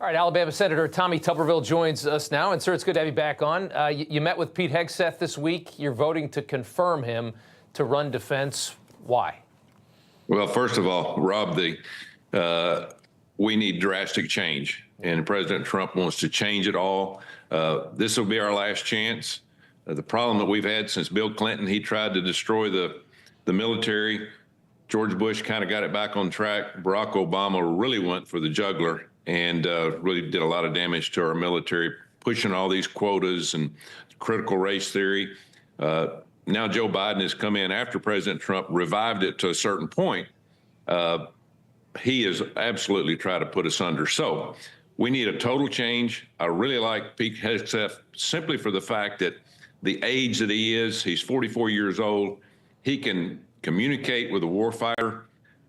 All right, Alabama Senator Tommy Tuberville joins us now. And, sir, it's good to have you back on. You met with Pete Hegseth this week. You're voting to confirm him to run defense. Why? Well, first of all, Rob, we need drastic change, and President Trump wants to change it all. This will be our last chance. The problem that we've had since Bill Clinton, he tried to destroy the military. George Bush kind of got it back on track. Barack Obama really went for the jugular and really did a lot of damage to our military, pushing all these quotas and critical race theory. Now Joe Biden has come in after President Trump revived it to a certain point. He has absolutely tried to put us under. So we need a total change. I really like Pete Hegseth simply for the fact that the age that he is, he's 44 years old. He can communicate with a warfighter.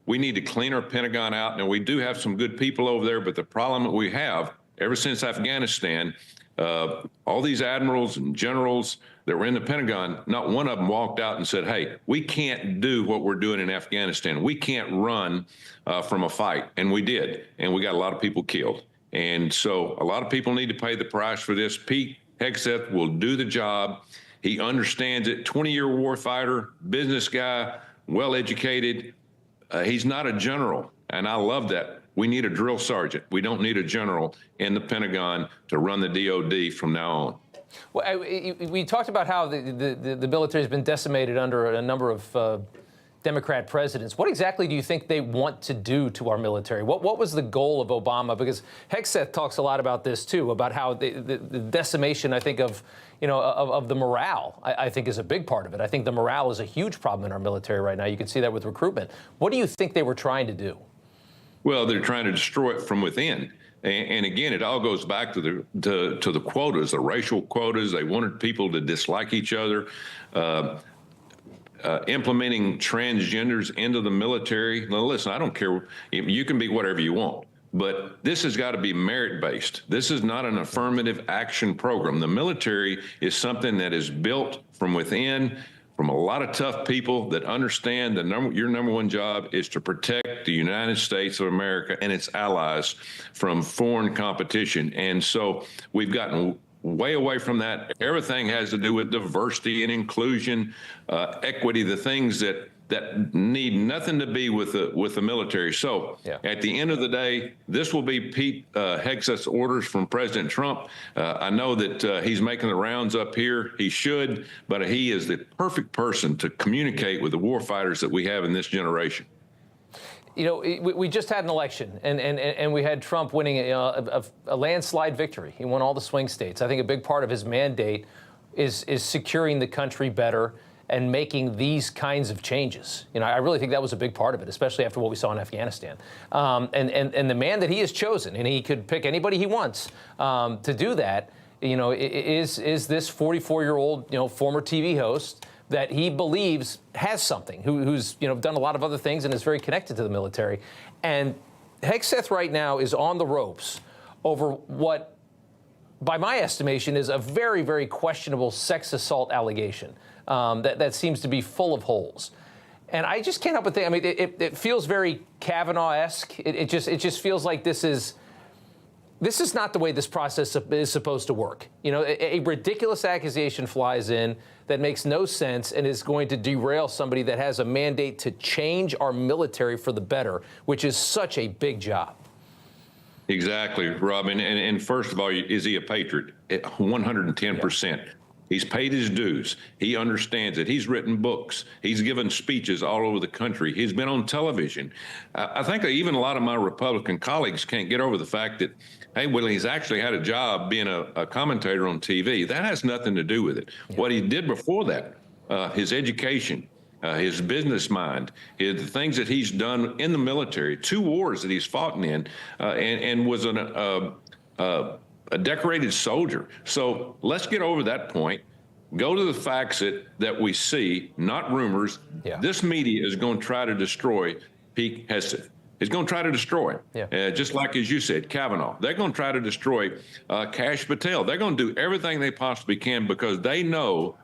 We need to clean our Pentagon out. Now, we do have some good people over there, but the problem that we have ever since Afghanistan, all these admirals and generals that were in the Pentagon, not one of them walked out and said, hey, we can't do what we're doing in Afghanistan. We can't run from a fight. And we did. And we got a lot of people killed. And so a lot of people need to pay the price for this. Pete Hegseth will do the job. He understands it. 20-year warfighter, business guy, well-educated. He's not a general, and I love that. We need a drill sergeant. We don't need a general in the Pentagon to run the DOD from now on. Well, we talked about how the military has been decimated under a number of Democrat presidents. What exactly do you think they want to do to our military? What was the goal of Obama? Because Hegseth talks a lot about this, too, about how the decimation, I think, of the morale, I think, is a big part of it. I think the morale is a huge problem in our military right now. You can see that with recruitment. What do you think they were trying to do? Well, they're trying to destroy it from within. And again, it all goes back to the quotas, the racial quotas. They wanted people to dislike each other. Implementing transgenders into the military. Now, listen, I don't care. You can be whatever you want, but this has got to be merit-based. This is not an affirmative action program. The military is something that is built from within, from a lot of tough people that understand that your number one job is to protect the United States of America and its allies from foreign competition. And so we've gotten way away from that. Everything has to do with diversity and inclusion, equity, the things that need nothing to be with the military. So at the end of the day, this will be Pete Hegseth's orders from President Trump. I know that he's making the rounds up here. He should, but he is the perfect person to communicate with the warfighters that we have in this generation. You know, we just had an election, and we had Trump winning a landslide victory. He won all the swing states. I think a big part of his mandate is securing the country better and making these kinds of changes. You know, I really think that was a big part of it, especially after what we saw in Afghanistan. And the man that he has chosen, and he could pick anybody he wants to do that, you know, is this 44-year-old, former TV host that he believes has something, who's done a lot of other things and is very connected to the military. And Hegseth right now is on the ropes over what, by my estimation, is a very, very questionable sex assault allegation that seems to be full of holes. And I just can't help but think, I mean, it feels very Kavanaugh-esque. It just feels like this is not the way this process is supposed to work. You know, a ridiculous accusation flies in that makes no sense and is going to derail somebody that has a mandate to change our military for the better, which is such a big job. Exactly, Robin. And first of all, is he a patriot? 110%. Yeah. He's paid his dues. He understands it. He's written books. He's given speeches all over the country. He's been on television. I think even a lot of my Republican colleagues can't get over the fact that, hey, well, he's actually had a job being a commentator on TV. That has nothing to do with it. Yeah. What he did before that, his education, his business mind, the things that he's done in the military, 2 wars that he's fought in, and was a decorated soldier. So let's get over that point. Go to the facts that we see, not rumors. Yeah. This media is going to try to destroy Pete Hegseth. It's going to try to destroy him. Yeah. Just like, as you said, Kavanaugh. They're going to try to destroy Patel. They're going to do everything they possibly can because they know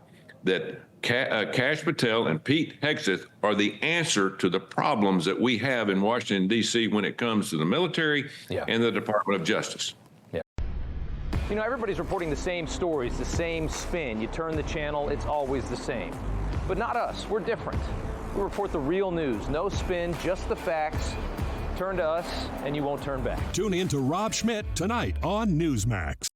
that Kash Patel and Pete Hegseth are the answer to the problems that we have in Washington, D.C. when it comes to the military and the Department of Justice. You know, everybody's reporting the same stories, the same spin. You turn the channel, it's always the same. But not us. We're different. We report the real news. No spin, just the facts. Turn to us, and you won't turn back. Tune in to Rob Schmitt tonight on Newsmax.